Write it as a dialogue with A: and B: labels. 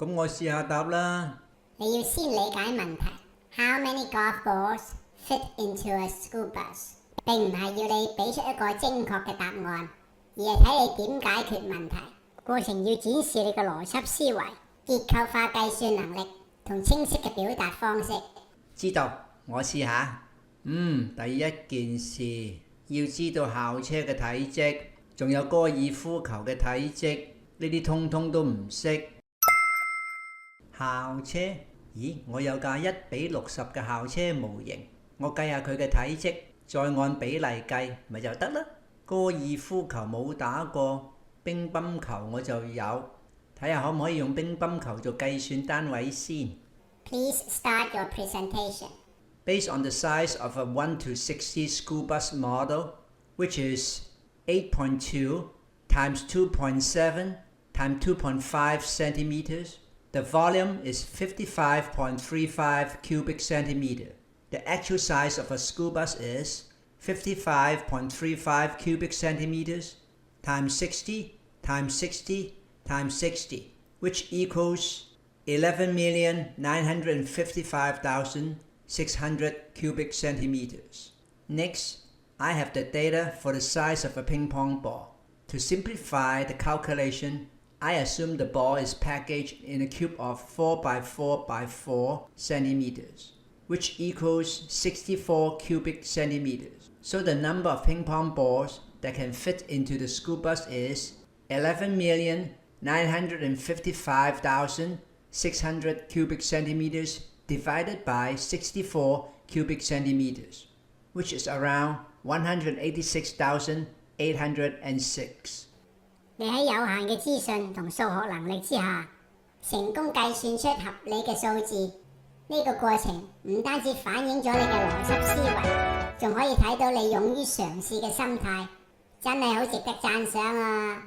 A: 咁我試下答啦。
B: 你要先理解問題 ，How many golf balls fit into a school bus？ 並唔係要你俾出一個精確嘅答案，而係睇你點解決問題。過程要展示你嘅邏輯思維、結構化計算能力同清晰嘅表達方式。
A: 知道，我試下。第一件事要知道校車嘅體積，仲有高爾夫球嘅體積，呢啲通通都唔識。校車？咦，我有架1:60嘅校車模型，我計下佢嘅體積，再按比例計，咪就得啦。高爾夫球冇打過，乒乓球我就有，睇下可唔可以用乒乓球做計算單位先。
B: Please start your presentation.
A: Based on the size of a 1:60 school bus model, which is 8.2 times 2.7 times 2.5 centimeters, the volume is 55.35 cubic centimeter. The actual size of a school bus is 55.35 cubic centimeters times 60 times 60 times 60, which equals 11,955,600 cubic centimeters. Next, I have the data for the size of a ping pong ball. To simplify the calculation, I assume the ball is packaged in a cube of 4 by 4 by 4 centimeters, which equals 64 cubic centimeters. So the number of ping pong balls that can fit into the school bus is 11,955,600 cubic centimeters divided by 64 cubic centimeters, which is around 186,806.
B: 你喺有限嘅資訊同數學能力之下，成功計算出合理嘅數字。呢個過程唔單止反映咗你嘅邏輯思維，仲可以睇到你勇於嘗試嘅心態，真係好值得讚賞啊！